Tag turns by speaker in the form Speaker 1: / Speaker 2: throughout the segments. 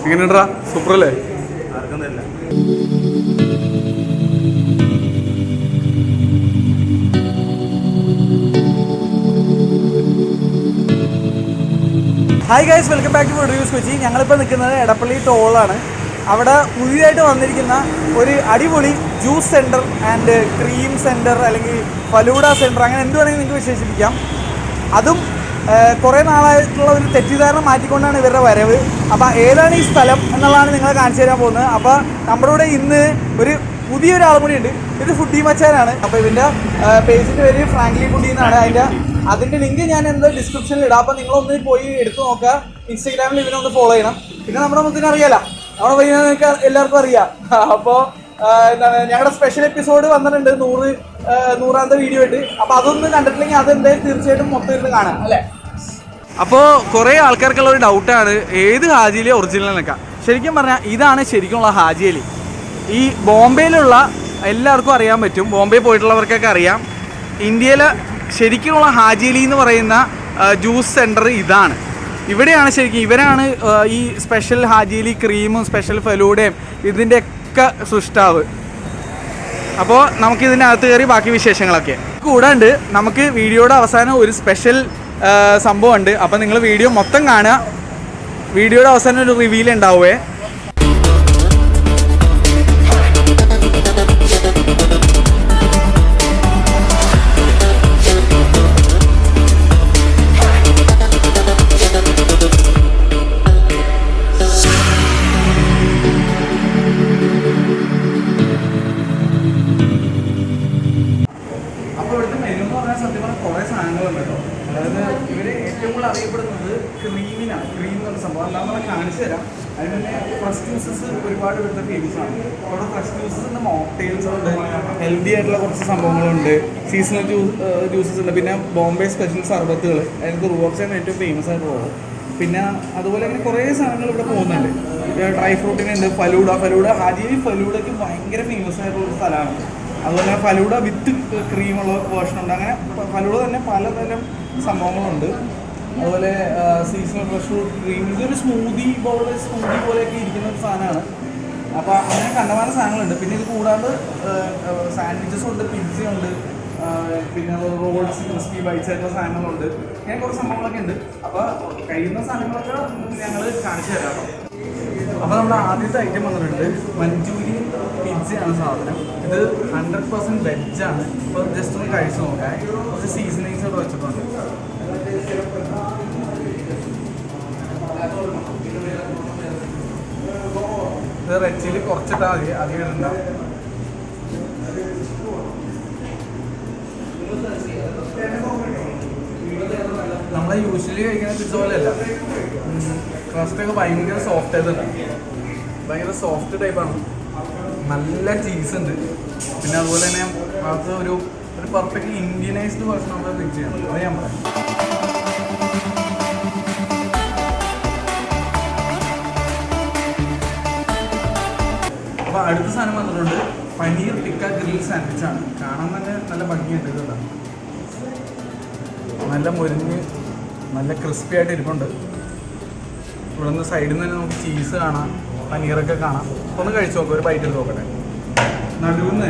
Speaker 1: എങ്ങനെയുണ്ടാ? Super അല്ലേ? Hi guys, welcome back to Food Reviews Kochi. ഞങ്ങളിപ്പോൾ നിൽക്കുന്നത് എടപ്പള്ളി ടോളാണ്. അവിടെ പുതിയതായിട്ട് വന്നിരിക്കുന്ന ഒരു അടിപൊളി juice centre and cream centre അല്ലെങ്കിൽ ഫലൂഡ സെൻറ്റർ, അങ്ങനെ എന്ത് വേണമെങ്കിൽ നിങ്ങൾക്ക് വിശേഷിപ്പിക്കാം. അതും കുറേ നാളായിട്ടുള്ള ഒരു തെറ്റിദ്ധാരണ മാറ്റിക്കൊണ്ടാണ് ഇവരുടെ വരവ്. അപ്പോൾ ഏതാണ് ഈ സ്ഥലം എന്നുള്ളതാണ് നിങ്ങളെ കാണിച്ചു തരാൻ പോകുന്നത്. അപ്പോൾ നമ്മുടെ കൂടെ ഇന്ന് ഒരു പുതിയൊരാളും കൂടി ഉണ്ട്. ഇത് ഫുഡി മച്ചാനാണ്. അപ്പോൾ ഇതിൻ്റെ പേജിൻ്റെ പേര് ഫ്രാങ്ക്ലി ഫുഡി എന്നാണ്. അതിൻ്റെ ലിങ്ക് ഞാൻ എന്താ ഡിസ്ക്രിപ്ഷനിൽ ഇടാം. അപ്പോൾ നിങ്ങളൊന്ന് പോയി എടുത്തു നോക്കുക. ഇൻസ്റ്റാഗ്രാമിൽ ഇതിനൊന്ന് ഫോളോ ചെയ്യണം. പിന്നെ നമ്മുടെ മുത്തിന് അറിയാലോ, നമ്മുടെ പയ്യനെ നിങ്ങൾക്ക് എല്ലാവർക്കും അറിയാം. അപ്പോൾ എന്താണ്, ഞങ്ങളുടെ സ്പെഷ്യൽ എപ്പിസോഡ് വന്നിട്ടുണ്ട് 100ാമത്തെ വീഡിയോ ആയിട്ട്. അപ്പോൾ അതൊന്നും കണ്ടിട്ടില്ലെങ്കിൽ അതെന്തായാലും തീർച്ചയായിട്ടും മൊത്തം ഇരുന്ന് കാണാം അല്ലേ. അപ്പോൾ കുറേ ആൾക്കാർക്കുള്ള ഒരു ഡൗട്ടാണ് ഏത് ഹാജിയിലെ ഒറിജിനൽ എന്നൊക്കെ. ശരിക്കും പറഞ്ഞാൽ ഇതാണ് ശരിക്കുമുള്ള ഹാജി അലി. ഈ ബോംബെയിലുള്ള എല്ലാവർക്കും അറിയാൻ പറ്റും, ബോംബെ പോയിട്ടുള്ളവർക്കൊക്കെ അറിയാം. ഇന്ത്യയിലെ ശരിക്കുമുള്ള ഹാജി അലി എന്ന് പറയുന്ന ജ്യൂസ് സെൻറ്റർ ഇതാണ്. ഇവിടെയാണ് ശരിക്കും ഇവരാണ് ഈ സ്പെഷ്യൽ ഹാജി അലി ക്രീമും സ്പെഷ്യൽ ഫലൂഡയും ഇതിൻ്റെയൊക്കെ സൃഷ്ടാവ്. അപ്പോൾ നമുക്കിതിനകത്ത് കയറി ബാക്കി വിശേഷങ്ങളൊക്കെ കൂടാണ്ട് നമുക്ക് വീഡിയോയുടെ അവസാനം ഒരു സ്പെഷ്യൽ സംഭവമുണ്ട്. അപ്പോൾ നിങ്ങൾ വീഡിയോ മൊത്തം കാണുക. വീഡിയോയുടെ അവസാനം ഒരു റിവീൽ ഉണ്ടാവുമേ. അറിയപ്പെടുന്നത് ക്രീമിനാണ്. ക്രീം എന്നുള്ള സംഭവം എല്ലാം നമ്മളെ കാണിച്ചു തരാം. അതിന് തന്നെ ഫ്രഷ് ജ്യൂസസ് ഒരുപാട് ഇവിടുത്തെ ഫേമസ് ആണ്. അവിടെ ഫ്രഷ് ജ്യൂസസിൻ്റെ മോക്ടെയിൽസ് ഉണ്ട്, ഹെൽത്തി ആയിട്ടുള്ള കുറച്ച് സംഭവങ്ങളുണ്ട്, സീസണൽ ജ്യൂസസ് ഉണ്ട്, പിന്നെ ബോംബെ സ്പെഷ്യൽ സർബത്തുകൾ, അതിനകത്ത് റൂബോക്സാണ് ഏറ്റവും ഫേമസ് ആയിട്ടുള്ളത്. പിന്നെ അതുപോലെ അങ്ങനെ കുറേ സാധനങ്ങൾ ഇവിടെ പോകുന്നുണ്ട്. ഡ്രൈ ഫ്രൂട്ടിനുണ്ട്, ഫലൂഡ ഹാജി അലി ഫലൂഡയ്ക്ക് ഭയങ്കര ഫേമസ് ആയിട്ടുള്ള ഒരു സ്ഥലമാണ്. അതുപോലെ ഫലൂഡ വിത്ത് ക്രീമുള്ള വേർഷനുണ്ട്. അങ്ങനെ ഫലൂഡ തന്നെ പലതരം സംഭവങ്ങളുണ്ട്. അതുപോലെ സീസണൽ ഫ്രഷ് ഫ്രൂട്ട് ക്രീം, ഇതൊരു സ്മൂതി പോലെയൊക്കെ ഇരിക്കുന്ന ഒരു സാധനമാണ്. അപ്പോൾ അങ്ങനെ കണ്ടമാനം സാധനങ്ങളുണ്ട്. പിന്നെ ഇത് കൂടാതെ സാൻഡ്വിച്ചസ് ഉണ്ട്, പിസ്സ ഉണ്ട്, പിന്നെ റോൾസ്, ക്രിസ്പി ബൈറ്റ്സ് ആയിട്ടുള്ള സാധനങ്ങളുണ്ട്. അങ്ങനെ കുറച്ച് സംഭവങ്ങളൊക്കെ ഉണ്ട്. അപ്പോൾ കഴിയുന്ന സാധനങ്ങളൊക്കെ ഞങ്ങൾ കാണിച്ചു തരാം. അപ്പോൾ നമ്മുടെ ആദ്യത്തെ ഐറ്റം വന്നിട്ടുണ്ട് മഞ്ചൂരിയൻ പിസ്സയാണ് സാധനം. ഇത് 100% വെജാണ്. ഇപ്പോൾ ജസ്റ്റ് ഒന്ന് കഴിച്ച് നോക്കാം. കുറച്ച് സീസണിങ്സ് ഒക്കെ വെച്ചിട്ടുണ്ട്. ഇത് റെച്ചിൽ കുറച്ചിട്ടാൽ മതി, അധികം ഇടണ്ട. നമ്മളെ യൂഷ്വലി കഴിക്കുന്ന പിസ്സ പോലെയല്ല. ക്രസ്റ്റൊക്കെ ഭയങ്കര സോഫ്റ്റ് ആയിട്ടുണ്ട്. ഭയങ്കര സോഫ്റ്റ് ടൈപ്പാണ്. നല്ല ചീസ് ഉണ്ട്. പിന്നെ അതുപോലെ തന്നെ അത് ഒരു പെർഫെക്റ്റ്ലി ഇന്ത്യനൈസ്ഡ് വേർഷൻ ഓഫ് പിസ്സയാണ്. അത് ഞാൻ പറയാം. അപ്പോൾ അടുത്ത സാധനം വന്നിട്ടുണ്ട് പനീർ ടിക്ക ഗ്രിൽ സാൻഡ്വിച്ചാണ്. കാണാൻ തന്നെ നല്ല ഭംഗിയുണ്ട്. ഇതുണ്ട്, നല്ല മുരിഞ്ഞ് നല്ല ക്രിസ്പി ആയിട്ട് ഇരിപ്പുണ്ട്. ഇവിടെ നിന്ന് സൈഡിൽ നിന്ന് തന്നെ നമുക്ക് ചീസ് കാണാം, പനീറൊക്കെ കാണാം. ഒന്ന് കഴിച്ച് നോക്കാം, ഒരു ബൈറ്റ് എടുത്ത് നോക്കട്ടെ. നടുവിൽ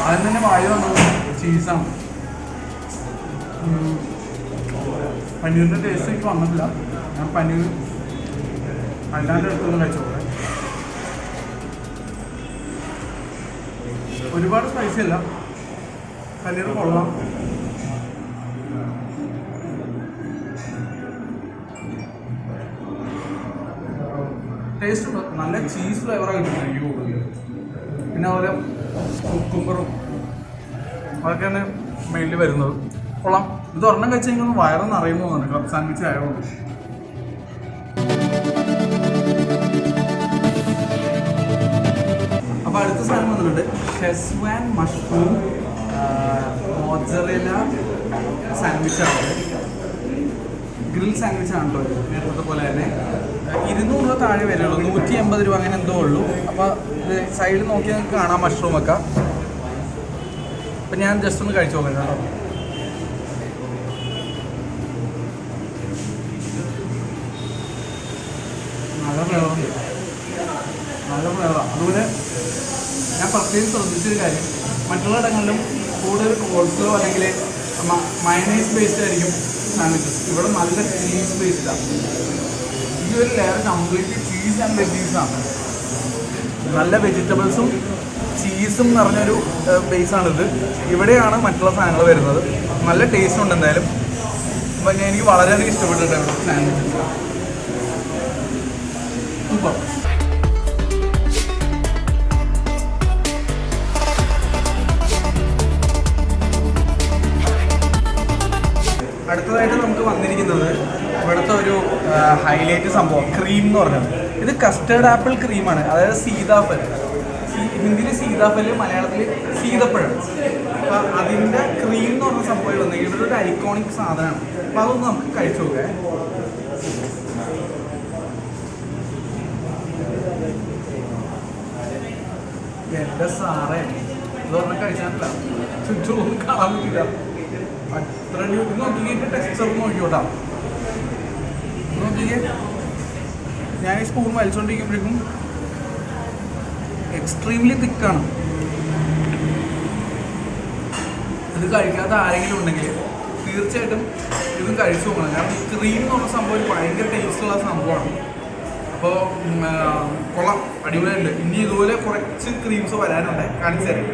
Speaker 1: ആദ്യം തന്നെ വായു വന്നത് ചീസാണ്. പനീറിൻ്റെ ടേസ്റ്റ് എനിക്ക് വന്നിട്ടില്ല. ഞാൻ പനീർ അല്ലാണ്ട് എടുത്തൊന്നും കഴിച്ചു നോക്കട്ടെ. ഒരുപാട് സ്പൈസി അല്ല, പനീർ കൊള്ളാം. ടേസ്റ്റ് ഉണ്ട്, നല്ല ചീസ് ഫ്ലേവറാണ് കിട്ടുന്നത് എനിക്ക് കൂടുതൽ. പിന്നെ അതുപോലെ കുക്കുംബറും അതൊക്കെ തന്നെ മെയിനിൽ വരുന്നത്. കൊള്ളാം. ഇത് ഒരെണ്ണം കഴിച്ച് കഴിഞ്ഞാൽ വയറൊന്നും അറിയുന്നതാണ് ക്ലബ് സാൻഡ്വിച്ച് ആയതുകൊണ്ട്. അപ്പോൾ അടുത്ത സാധനം വന്നിട്ടുണ്ട് ഷെസ്വാൻ മഷ്റൂം മോസറെല്ല സാൻഡ്വിച്ചാണ്. ഗ്രിൽ സാൻഡ്വിച്ചാണ് കേട്ടോ. നേരത്തെ പോലെ തന്നെ 200 രൂപ താഴെ വരുള്ളൂ, 180 രൂപ അങ്ങനെ എന്തോ ഉള്ളൂ. അപ്പോൾ ഇത് സൈഡിൽ നോക്കിയാൽ നിങ്ങൾക്ക് കാണാം മഷ്റൂമൊക്കെ. അപ്പം ഞാൻ ജസ്റ്റ് ഒന്ന് കഴിച്ചു നോക്കാം കേട്ടോ. നല്ല ഫ്ലേവറുണ്ട്, നല്ല ഫ്ലേവറാണ്. അതുപോലെ ഞാൻ പ്രത്യേകം ശ്രദ്ധിച്ചൊരു കാര്യം, മറ്റുള്ള ഇടങ്ങളിലും കൂടുതൽ കോൾസ്ലോ അല്ലെങ്കിൽ മയണൈസ് ബേസ്ഡ് ആയിരിക്കും സാൻഡ്വിച്ചസ്. ഇവിടെ നല്ല ചീസ് ബേസ്ഡാണ്. ഈ ഒരു ലെയർ കംപ്ലീറ്റ്ലി ചീസ് ആൻഡ് വെജീസാണ്. നല്ല വെജിറ്റബിൾസും ചീസും നിറഞ്ഞൊരു ബേസാണിത്. ഇവിടെയാണ് മറ്റുള്ള സാധനങ്ങൾ വരുന്നത്. നല്ല ടേസ്റ്റ് ഉണ്ട് എന്തായാലും. അപ്പം എനിക്ക് വളരെയധികം ഇഷ്ടപ്പെട്ടിട്ടുണ്ട് സാൻഡ്വിച്ചസ്. സൂപ്പർ. അടുത്തതായിട്ട് നമുക്ക് വന്നിരിക്കുന്നത് ഇവിടുത്തെ ഒരു ഹൈലൈറ്റ് സംഭവം ക്രീം എന്ന് പറഞ്ഞത്. ഇത് കസ്റ്റേർഡ് ആപ്പിൾ ക്രീമാണ്, അതായത് സീതാഫൽ. ഹിന്ദിയിൽ സീതാഫല്, മലയാളത്തിൽ സീതപ്പഴം. അപ്പം അതിൻ്റെ ക്രീം എന്ന് പറഞ്ഞ സംഭവം വന്നെങ്കിൽ ഇവിടെ ഒരു ഐക്കോണിക് സാധനമാണ്. അപ്പം അതൊന്ന് നമുക്ക് കഴിച്ചു നോക്കാം. എൻ്റെ സാറേ, ഇത് പറഞ്ഞാൽ കഴിച്ചാൽ ചുറ്റൊന്നും കാണാൻ പറ്റില്ല. അത്ര നോക്കിയിട്ട് ടെക്സ്ചർ നോക്കിയോട്ടാ. നോക്കിയേ, ഞാൻ ഈ സ്പൂൺ വലിച്ചുകൊണ്ടിരിക്കുമ്പോഴേക്കും എക്സ്ട്രീംലി തിക്കാണ്. ഇത് കഴിക്കാത്ത ആരെങ്കിലും ഉണ്ടെങ്കിൽ തീർച്ചയായിട്ടും ഇതും കഴിച്ചു നോക്കണം. കാരണം ക്രീം എന്ന് പറഞ്ഞ സംഭവം ഒരു ഭയങ്കര ടേസ്റ്റുള്ള സംഭവമാണ്. അപ്പോൾ കൊള്ളാം, അടിപൊളിയുണ്ട്. ഇനി ഇതുപോലെ കുറച്ച് ക്രീംസ് വരാനുണ്ട്, കാണിച്ചു തരാം.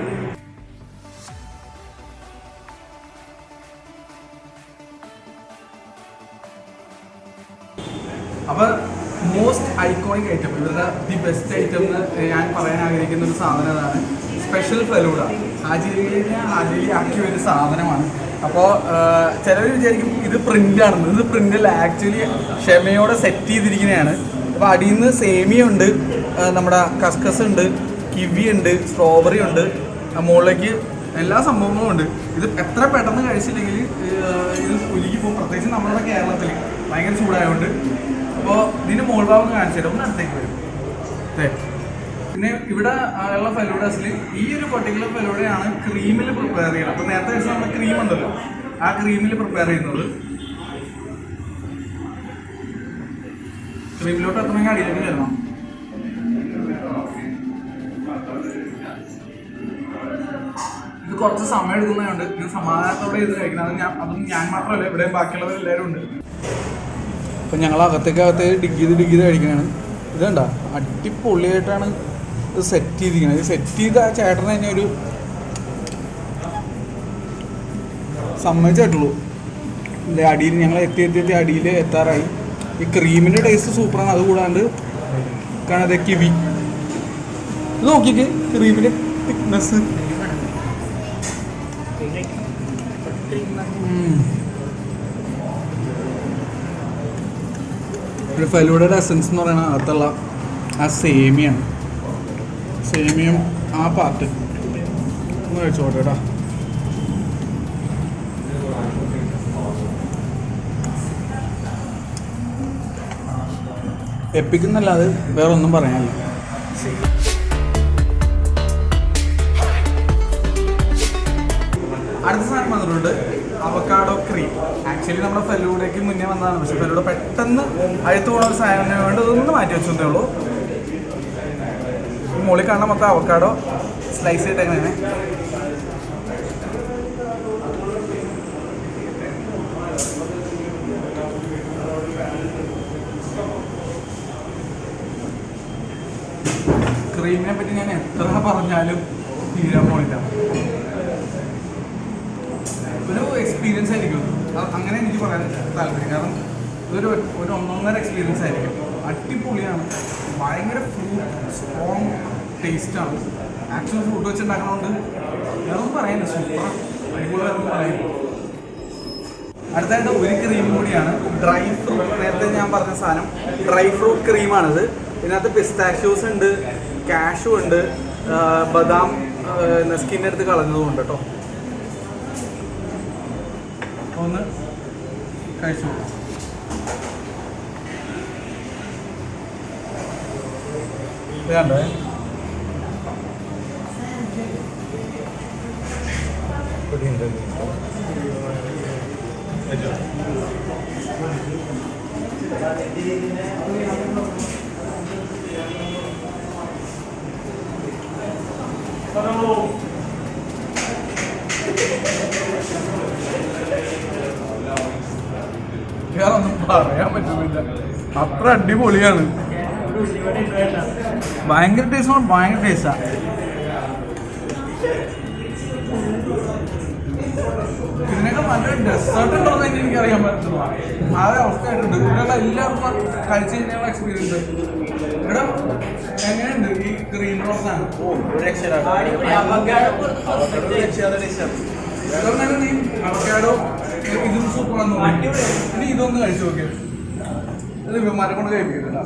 Speaker 1: അപ്പോൾ മോസ്റ്റ് ഐക്കോണിക് ഐറ്റം, ഇവരുടെ ദി ബെസ്റ്റ് ഐറ്റം എന്ന് ഞാൻ പറയാൻ ആഗ്രഹിക്കുന്ന ഒരു സാധനമാണ് സ്പെഷ്യൽ ഫലൂഡ. ഹാജിലി ആക്കിയ ഒരു സാധനമാണ്. അപ്പോൾ ചിലർ വിചാരിക്കും ഇത് പ്രിൻ്റാണെന്ന്. ഇത് പ്രിൻ്റല്ല, ആക്ച്വലി ക്ഷമയോടെ സെറ്റ് ചെയ്തിരിക്കുന്നതാണ്. അപ്പോൾ അടിയിൽ നിന്ന് സേമിയ ഉണ്ട്, നമ്മുടെ കസ്കസ് ഉണ്ട്, കിവി ഉണ്ട്, സ്ട്രോബെറി ഉണ്ട്, മുകളിലേക്ക് എല്ലാ സംഭവങ്ങളും ഉണ്ട്. ഇത് എത്ര പെട്ടെന്ന് കഴിച്ചില്ലെങ്കിൽ ഇത് ഉരുകി പോകും, പ്രത്യേകിച്ച് നമ്മുടെ കേരളത്തിൽ ഭയങ്കര ചൂടായതുകൊണ്ട്. അപ്പോൾ ഇതിന് മോൾ ഭാഗം കാണിച്ചു തരാം, ഒന്ന് അടുത്തേക്ക് വരും. പിന്നെ ഇവിടെ ഉള്ള ഫലൂഡാസിൽ ഈ ഒരു പർട്ടിക്കുലർ ഫലൂഡയാണ് ക്രീമിൽ പ്രിപ്പയർ ചെയ്യുന്നത്. അപ്പോൾ നേരത്തെ വെച്ചാൽ നമ്മുടെ ക്രീം ഉണ്ടല്ലോ, ആ ക്രീമിൽ പ്രിപ്പയർ ചെയ്യുന്നത്. ക്രീമിലോട്ട് എത്തണമെങ്കിൽ അടിയിലേക്ക് ചെല്ലണം. ഇത് കുറച്ച് സമയം എടുക്കുന്നതുകൊണ്ട് ഇത് സമാധാനത്തോടെ ഇത് കഴിക്കണം. അതും ഞാൻ മാത്രമല്ല, ഇവിടെ ബാക്കിയുള്ളവരെല്ലാവരും ഉണ്ട്. അപ്പം ഞങ്ങൾ അകത്തേക്ക് ഡിഗ് ചെയ്ത് കഴിക്കുകയാണ്. ഇതുണ്ട അടിപൊളിയായിട്ടാണ് ഇത് സെറ്റ് ചെയ്തിരിക്കുന്നത്. ഇത് സെറ്റ് ചെയ്ത ആ ചേട്ടന് തന്നെ ഒരു സമ്മതിച്ചിട്ടുള്ളൂ. അടിയിൽ ഞങ്ങൾ എത്തി അടിയിൽ എത്താറായി. ഈ ക്രീമിൻ്റെ ടേസ്റ്റ് സൂപ്പറാണ്. അതുകൂടാണ്ട് കാണാതെ കിവി, ഇത് നോക്കിയിട്ട് ക്രീമിൻ്റെ തിക്നെസ്. ഒരു ഫലൂഡയുടെ എസൻസ് എന്ന് പറയുന്നത് അകത്തുള്ള ആ സേമിയാണ്. സേമിയം ആ പാർട്ട് ഒന്ന് കഴിച്ചോട്ടെ കേട്ടോ. എപ്പിക്കുന്നല്ലാതെ വേറെ ഒന്നും പറയാനില്ല. അടുത്ത സാധനം വന്നിട്ടുണ്ട് അവക്കാഡോ ക്രീം. ആക്ച്വലി നമ്മുടെ ഫലൂഡയ്ക്ക് മുന്നേ വന്നതാണ്, പക്ഷെ ഫലൂഡ പെട്ടെന്ന് അഴുത്ത് പോകുന്ന ഒരു സാധനത്തിന് വേണ്ടി ഇതൊന്ന് മാറ്റി വെച്ചതേ ഉള്ളൂ. മുകളിൽ കാണാൻ മൊത്തം അവക്കാഡോ സ്ലൈസ് ചെയ്തിട്ട് എങ്ങനെയാണ്. ക്രീമിനെ പറ്റി ഞാൻ എത്ര പറഞ്ഞാലും തീരാൻ പോണില്ല. ഒരു എക്സ്പീരിയൻസ് ആയിരിക്കും, അങ്ങനെ എനിക്ക് പറയാൻ താല്പര്യം. കാരണം ഇതൊരു ഒന്നൊന്നര എക്സ്പീരിയൻസ് ആയിരിക്കും. അടിപൊളിയാണ്, ഭയങ്കര ഫ്രൂട്ട് സ്ട്രോങ് ടേസ്റ്റാണ്. ആക്ച്വൽ ഫ്രൂട്ട് വെച്ചുണ്ടാക്കണോണ്ട് വേറൊന്നും പറയാനില്ല, സൂപ്പറാണ്, അടിപൊളിയാണെന്ന് പറയുന്നു. അടുത്തായിട്ട് ഒരു ക്രീം കൂടിയാണ് ഡ്രൈ ഫ്രൂട്ട്. നേരത്തെ ഞാൻ പറഞ്ഞ സാധനം ഡ്രൈ ഫ്രൂട്ട് ക്രീമാണിത്. ഇതിനകത്ത് പിസ്താഷ്യൂസ് ഉണ്ട്, കാഷ്യൂ ഉണ്ട്, ബദാം സ്കിന്നെടുത്ത് കളഞ്ഞതുകൊണ്ട് കേട്ടോ. ഒന്ന് കഴിച്ചു. ഇതാണ്ടേ ഒന്നും പറയാൻ പറ്റുന്നില്ല, അത്ര അടിപൊളിയാണ്. ഭയങ്കര ടേസ്റ്റാണ്, ഭയങ്കര ടേസ്റ്റാ. ഇതിനൊക്കെ നല്ലൊരു ഡെസേർട്ട് ഉണ്ടോന്ന് എനിക്കറിയാൻ പറ്റുന്നു. ആ അവസ്ഥയായിട്ടുണ്ട്. ഇതിനുള്ള എല്ലാവർക്കും കഴിച്ചു കഴിഞ്ഞാൽ എക്സ്പീരിയൻസ്. ഇവിടെ എങ്ങനെയുണ്ട് ഈ ഗ്രീൻ റോസ് ആണ്? അവക്കാഡോ ഇതും സൂപ്പറാന്ന് തോന്നി. ഇനി ഇതൊന്ന് കഴിച്ചു നോക്കിയത് ഇത് വിമാനം കൊണ്ട് കഴിപ്പിക്കുന്നില്ല.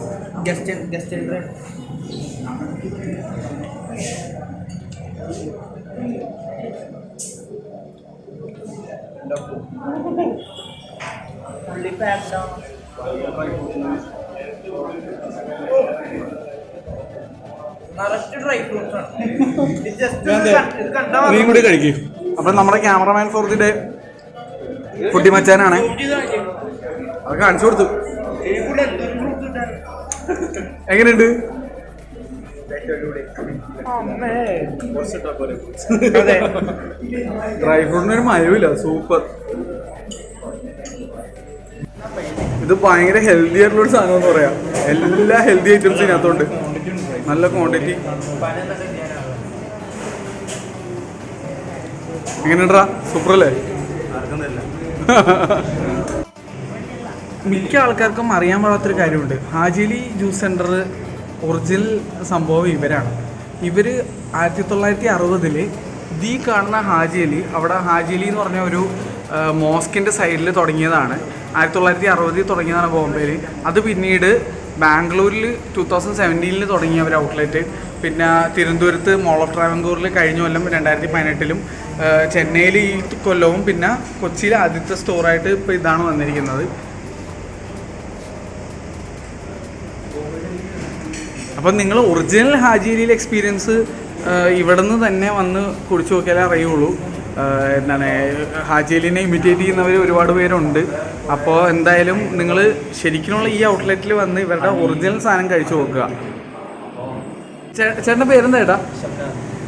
Speaker 1: നീ കൂടി കഴിക്കും. അപ്പൊ നമ്മുടെ ക്യാമറമാൻ ഫോർ ദി ഡേ കുട്ടി മച്ചാനാണ്, അത് കാണിച്ചു കൊടുത്തു. എങ്ങനെയുണ്ട്? ഡ്രൈ ഫ്രൂട്ടിനൊരു മയവില്ല, സൂപ്പർ. ഇത് ഭയങ്കര ഹെൽത്തി ആയിട്ടുള്ളൊരു സാധനം എന്ന് പറയാം. എല്ലാ ഹെൽത്തി ഐറ്റംസും ഇതിനകത്തുണ്ട്, നല്ല ക്വാണ്ടിറ്റി. എങ്ങനെയുണ്ടാ? സൂപ്പർ അല്ലേ? മിക്ക ആൾക്കാർക്കും അറിയാൻ പാടാത്തൊരു കാര്യമുണ്ട്. ഹാജിലി ജ്യൂസ് സെൻറ്റർ ഒറിജിനൽ സംഭവം ഇവരാണ്. ഇവർ 1960 ഈ കാണുന്ന ഹാജിലി, അവിടെ ഹാജിലി എന്ന് പറഞ്ഞ ഒരു മോസ്കിൻ്റെ സൈഡിൽ തുടങ്ങിയതാണ്. 1960 തുടങ്ങിയതാണ് ബോംബെയിൽ. അത് പിന്നീട് ബാംഗ്ലൂരിൽ 2017 തുടങ്ങിയ ഒരു ഔട്ട്ലെറ്റ്. പിന്നെ തിരുവനന്തപുരത്ത് മോൾ ഓഫ് ട്രാവൻകൂറിൽ കഴിഞ്ഞ കൊല്ലം 2018 ചെന്നൈയിൽ ഈ കൊല്ലവും, പിന്നെ കൊച്ചിയിൽ ആദ്യത്തെ സ്റ്റോറായിട്ട് ഇപ്പോൾ ഇതാണ് വന്നിരിക്കുന്നത്. അപ്പം നിങ്ങൾ ഒറിജിനൽ ഹാജിലിയിൽ എക്സ്പീരിയൻസ് ഇവിടെ നിന്ന് തന്നെ വന്ന് കുടിച്ചു നോക്കിയാലേ അറിയുള്ളൂ. എന്താണ്, ഹാജിലിനെ ഇമിറ്റേറ്റ് ചെയ്യുന്നവർ ഒരുപാട് പേരുണ്ട്. അപ്പോൾ എന്തായാലും നിങ്ങൾ ശരിക്കുമുള്ള ഈ ഔട്ട്ലെറ്റിൽ വന്ന് ഇവരുടെ ഒറിജിനൽ സാധനം കഴിച്ചു നോക്കുക. ചേട്ടൻ്റെ പേരെന്താ ചേട്ടാ?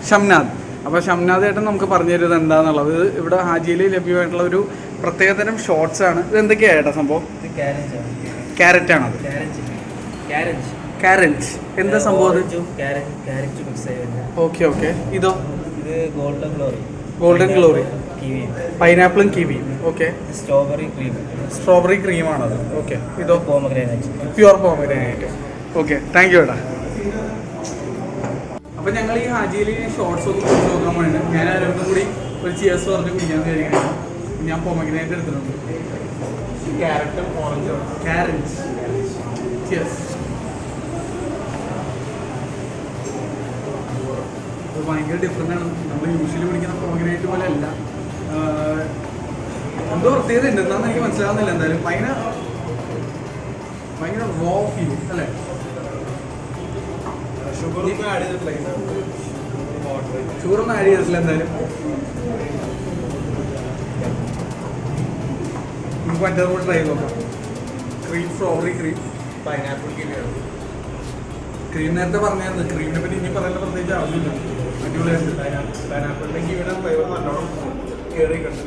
Speaker 1: ഷംനാഥ്. അപ്പോൾ ഷംനാഥ് ചേട്ടൻ നമുക്ക് പറഞ്ഞു തരുന്നത് എന്താണെന്നുള്ളത്. ഇവിടെ ഹാജിയിൽ ലഭ്യമായിട്ടുള്ള ഒരു പ്രത്യേകതരം ഷോർട്സ് ആണ്. ഇത് എന്തൊക്കെയാണ് ചേട്ടാ സംഭവം? ക്യാരറ്റ് ആണത്? കാരറ്റ് എന്താ സംഭവം? Okay okay. ഇതോ? ഗോൾഡൻ ഗ്ലോറി, പൈനാപ്പിളും കിവിയും. ഓക്കെ. സ്ട്രോബെറി ക്രീമാണത്. ഓക്കെ. ഇതോ? Pure pomegranate. Okay, thank you ചേട്ടാ. അപ്പം ഞങ്ങൾ ഈ ഹാജിയിൽ ഷോർട്സ് ഒന്ന് കുടിച്ച് നോക്കാൻ വേണ്ടിയിട്ട് ഞാൻ ആരോടും കൂടി ഒരു ചിയേഴ്സ് പറഞ്ഞ് കുടിക്കാൻ കഴിയണം. ഞാൻ പോമഗ്രാനൈറ്റ് എടുത്തിട്ടുണ്ട്. ക്യാരറ്റും ഓറഞ്ചും. ക്യാരറ്റ്. ചിയേഴ്സ്. ഭയങ്കര ഡിഫറെൻ്റ് ആണ്. നമ്മൾ യൂഷ്വലി പിടിക്കുന്ന പോമഗ്രാനൈറ്റ് പോലെ അല്ല. എന്തോ പ്രത്യേകത ഉണ്ട്, എന്താണെന്ന് എനിക്ക് മനസ്സിലാവുന്നില്ല. എന്തായാലും ഭയങ്കര റോ ഫീൽ അല്ലേ? ഷുഗറൊന്നും ആഡ് ചെയ്തിട്ടില്ല. എന്തായാലും നമുക്ക് മറ്റേത് കൂടെ ട്രൈ നോക്കാം. ക്രീം, സ്ട്രോബെറി ക്രീം, പൈനാപ്പിൾ കിവിയാണ്. ക്രീം നേരത്തെ പറഞ്ഞായിരുന്നു. ക്രീമിനെ പറ്റി ഇനി പറയേണ്ട പ്രത്യേകിച്ച് ആവശ്യമില്ല. അടിപൊളിയായിട്ട് പൈനാപ്പിളിൻ്റെ കിവിയുടെ ഫ്ലേവർ നല്ലോണം കയറിയിട്ടുണ്ട്.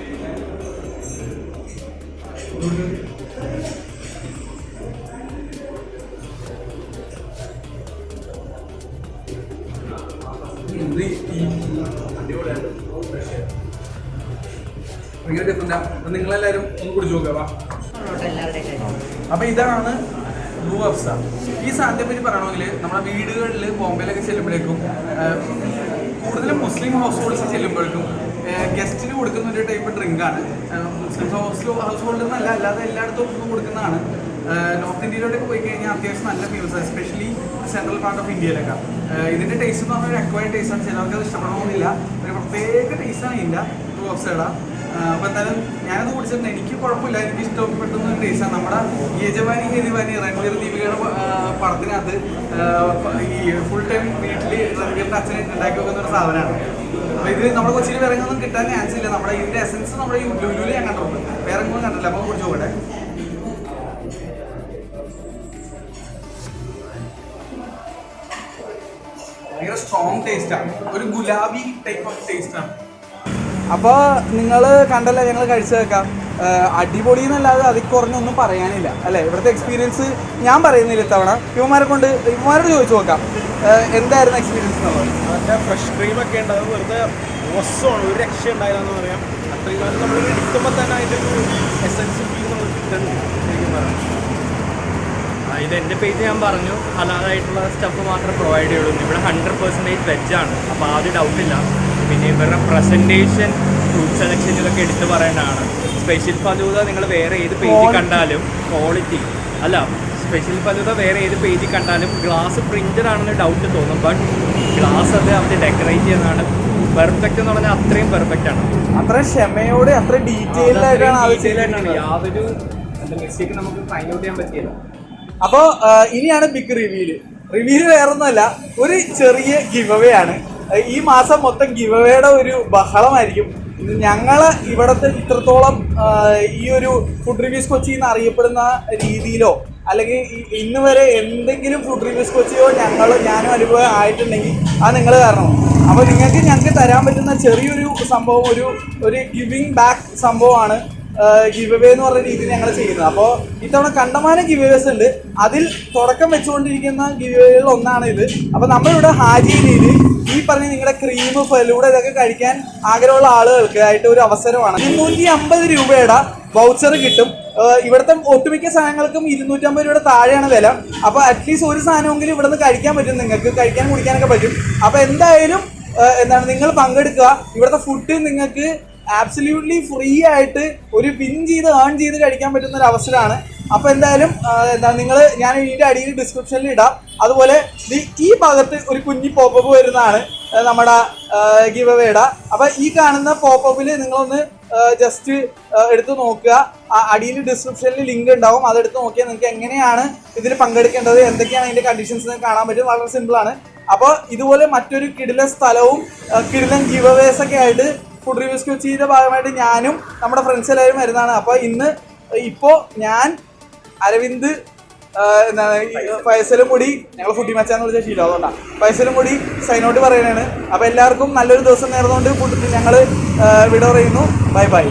Speaker 1: ഭയങ്കര ഡിഫറെൻ്റാണ്. അപ്പം നിങ്ങളെല്ലാവരും ഒന്ന് കുടിച്ചു നോക്കാം. അപ്പം ഇതാണ് ബ്ലൂ അഫ്സ. ഈ സാധനത്തെ പറ്റി പറയണമെങ്കിൽ നമ്മുടെ വീടുകളിൽ ബോംബെയിലൊക്കെ ചെല്ലുമ്പോഴേക്കും, കൂടുതലും മുസ്ലിം ഹൗസ് ഹോൾഡ്സ് ചെല്ലുമ്പോഴേക്കും ഗസ്റ്റിന് കൊടുക്കുന്ന ഒരു ടൈപ്പ് ഡ്രിങ്കാണ്. മുസ്ലിം ഹൗസ് ഹോൾഡ് എന്നല്ല, അല്ലാതെ എല്ലായിടത്തും കൊടുക്കുന്നതാണ്. നോർത്ത് ഇന്ത്യയിലോട്ടൊക്കെ പോയി കഴിഞ്ഞാൽ അത്യാവശ്യം നല്ല famous, especially central part of ഇന്ത്യയിലൊക്കെ. ഇതിൻ്റെ ടേസ്റ്റ് എന്ന് പറഞ്ഞാൽ ഒരു അക്വയർഡ് ടേസ്റ്റാണ്. ചിലർക്ക് അത് ഇഷ്ടപ്പെടണമെന്നില്ല. ഒരു പ്രത്യേക ടേസ്റ്റാണ് ഇതിൻ്റെ ബ്ലൂ അഫ്സയുടെ. അപ്പോൾ എന്തായാലും ഞാനത് കുടിച്ചിട്ടുണ്ട്. എനിക്ക് കുഴപ്പമില്ല, എനിക്ക് ഇഷ്ടപ്പെട്ടൊന്ന ഒരു ടേസ്റ്റാണ്. നമ്മുടെ യജമാനി ഹെരിവാനി രൺവീർ ദീപികയുടെ പടത്തിനകത്ത് ഈ ഫുൾ ടൈം വീട്ടിൽ രൺവീറിൻ്റെ അച്ഛനെ ഉണ്ടാക്കി വെക്കുന്ന ഒരു സാധനമാണ്. അപ്പോൾ ഇത് നമ്മുടെ കൊച്ചിയിൽ വേറെ ഒന്നും കിട്ടാൻ ചാൻസ് ഇല്ല. നമ്മുടെ ഇതിൻ്റെ എസൻസ് നമ്മുടെ ഈ ലുലുവിൽ ഞാൻ കണ്ടിട്ടുണ്ട്, വേറെ ഒന്നും കണ്ടില്ല. അപ്പോൾ കുടിച്ചു പോകട്ടെ. ഭയങ്കര സ്ട്രോങ് ടേസ്റ്റാണ്, ഒരു ഗുലാബി ടൈപ്പ് ഓഫ് ടേസ്റ്റാണ്. അപ്പോൾ നിങ്ങൾ കണ്ടല്ലേ, ഞങ്ങൾ കഴിച്ചു വെക്കാം. അടിപൊളി എന്നല്ലാതെ അതിൽ കുറഞ്ഞൊന്നും പറയാനില്ല അല്ലേ. ഇവിടുത്തെ എക്സ്പീരിയൻസ് ഞാൻ പറയുന്നില്ല ഇത്തവണ. ഇവന്മാരോട് ചോദിച്ചു നോക്കാം എന്തായിരുന്നു എക്സ്പീരിയൻസ് എന്നുള്ളത്.
Speaker 2: അതിൻ്റെ ഫ്രഷ് ക്രീമൊക്കെ ഉണ്ട്, അത് വെറുതെ മോശമാണ്, ഒരു രക്ഷ ഉണ്ടായില്ലെന്ന് പറയാം. അത്രയും കാലം നമ്മൾ എടുക്കുമ്പോൾ തന്നെ അതിൻ്റെ ഒരു എസൻസ് ഫീൽ നമ്മൾ കിട്ടുന്നുണ്ട് ശരിക്കും പറയാം.
Speaker 3: ഇത് എൻ്റെ പേജ് ഞാൻ പറഞ്ഞു, ഹലാലായിട്ടുള്ള സ്റ്റഫ് മാത്രമേ പ്രൊവൈഡ് ചെയ്യുള്ളൂ. ഇവിടെ 100% വെജാണ്, അപ്പോൾ ആ ഒരു ഡൗട്ടില്ല. പിന്നെ ഇവരുടെ പ്രസൻറ്റേഷൻ, ഫ്രൂട്ട് സെലക്ഷൻ ഇതൊക്കെ എടുത്ത് പറയേണ്ടതാണ്. സ്പെഷ്യൽ ഫലൂദ നിങ്ങൾ വേറെ ഏത് പേജിൽ കണ്ടാലും ക്വാളിറ്റി അല്ല, സ്പെഷ്യൽ ഫലൂദ വേറെ ഏത് പേജിൽ കണ്ടാലും ഗ്ലാസ് പ്രിൻറ്റഡ് ആണെന്ന് ഡൗട്ട് തോന്നും. ബട്ട് ഗ്ലാസ് അത് അവർ ഡെക്കറേറ്റ് ചെയ്യുന്നതാണ്. പെർഫെക്റ്റ് എന്ന് പറഞ്ഞാൽ അത്രയും പെർഫെക്റ്റ് ആണ്,
Speaker 1: അത്ര ക്ഷമയോടെ അത്ര ഡീറ്റെയിൽഡ് ആയിട്ടാണ്.
Speaker 3: യാതൊരു മിസ്റ്റേക്ക് നമുക്ക് ഫൈൻഡ് ഔട്ട് ചെയ്യാൻ പറ്റിയില്ല.
Speaker 1: അപ്പോൾ ഇനിയാണ് ബിഗ് റിവീല് വേറൊന്നുമല്ല, ഒരു ചെറിയ ഗിവ് അവേ ആണ്. ഈ മാസം മൊത്തം ഗിവ് അവേയുടെ ഒരു ബഹളമായിരിക്കും. ഞങ്ങൾ ഇവിടുത്തെ ഇത്രത്തോളം ഈ ഒരു ഫുഡ് റിവ്യൂസ് കൊച്ചി എന്ന് അറിയപ്പെടുന്ന രീതിയിലോ അല്ലെങ്കിൽ ഇന്ന് വരെ എന്തെങ്കിലും ഫുഡ് റിവ്യൂസ് കൊച്ചിയോ ഞാനും അനുഭവം ആയിട്ടുണ്ടെങ്കിൽ അത് നിങ്ങൾ കാരണം. അപ്പോൾ ഞങ്ങൾക്ക് തരാൻ പറ്റുന്ന ചെറിയൊരു സംഭവം, ഒരു ഗിവിങ് ബാക്ക് സംഭവമാണ് ഗിവ് അവേ എന്ന് പറഞ്ഞ രീതിയിൽ ഞങ്ങൾ ചെയ്യുന്നത്. അപ്പോൾ ഇത്തവണ കണ്ടമാനം ഗിവ് അവേസ് ഉണ്ട്. അതിൽ തുടക്കം വെച്ചുകൊണ്ടിരിക്കുന്ന ഗിവ് അവേകളിൽ ഒന്നാണ് ഇത്. അപ്പോൾ നമ്മളിവിടെ ഹാജിയിൽ ഈ പറഞ്ഞ നിങ്ങളുടെ ക്രീം, ഫലൂഡ ഇതൊക്കെ കഴിക്കാൻ ആഗ്രഹമുള്ള ആളുകൾക്ക് ആയിട്ട് ഒരു അവസരമാണ്. 250 രൂപയുടെ വൗച്ചർ കിട്ടും. ഇവിടുത്തെ ഒട്ടുമിക്ക സാധനങ്ങൾക്കും 250 രൂപയുടെ താഴെയാണ് വില. അപ്പോൾ അറ്റ്ലീസ്റ്റ് ഒരു സാധനമെങ്കിലും ഇവിടെ നിന്ന് കഴിക്കാൻ പറ്റും, നിങ്ങൾക്ക് കഴിക്കാൻ കുടിക്കാനൊക്കെ പറ്റും. അപ്പോൾ എന്തായാലും നിങ്ങൾ പങ്കെടുക്കുക. ഇവിടുത്തെ ഫുഡ് നിങ്ങൾക്ക് ആബ്സല്യൂട്ട്ലി ഫ്രീ ആയിട്ട് ഒരു പിൻ ചെയ്ത് ഏൺ ചെയ്ത് കഴിക്കാൻ പറ്റുന്ന ഒരു അവസരമാണ്. അപ്പോൾ എന്തായാലും ഞാൻ ഇതിൻ്റെ അടിയിൽ ഡിസ്ക്രിപ്ഷനിൽ ഇടാം. അതുപോലെ ഈ ഭാഗത്ത് ഒരു കുഞ്ഞി പോപ്പപ്പ് വരുന്നതാണ് നമ്മുടെ ഗിവ് അവേയുടെ. അപ്പോൾ ഈ കാണുന്ന പോപ്പപ്പിൽ നിങ്ങളൊന്ന് ജസ്റ്റ് എടുത്ത് നോക്കുക. അടിയിൽ ഡിസ്ക്രിപ്ഷനിൽ ലിങ്ക് ഉണ്ടാവും, അതെടുത്ത് നോക്കിയാൽ നിങ്ങൾക്ക് എങ്ങനെയാണ് ഇതിൽ പങ്കെടുക്കേണ്ടത്, എന്തൊക്കെയാണ് അതിൻ്റെ കണ്ടീഷൻസ് കാണാൻ പറ്റും. വളരെ സിമ്പിളാണ്. അപ്പോൾ ഇതുപോലെ മറ്റൊരു കിടിലൻ സ്ഥലവും കിടിലൻ ഗിവ് അവേസ് ഒക്കെ ആയിട്ട് ഫുഡ് റിവ്യൂസ് കൊച്ചിയുടെ ഭാഗമായിട്ട് ഞാനും നമ്മുടെ ഫ്രണ്ട്സ് എല്ലാവരും വരുന്നതാണ്. അപ്പോൾ ഇപ്പോൾ ഞാൻ അരവിന്ദ് ഫൈസലും കൂടി, ഞങ്ങൾ ഫുഡി മച്ചാന്ന് വിളിച്ച ശീലം, അതുകൊണ്ടാണ് ഫൈസലും കൂടി സൈനോട്ട് പറയുന്നതാണ്. അപ്പോൾ എല്ലാവർക്കും നല്ലൊരു ദിവസം നേർന്നുകൊണ്ട് ഞങ്ങൾ വിട പറയുന്നു. Bye bye.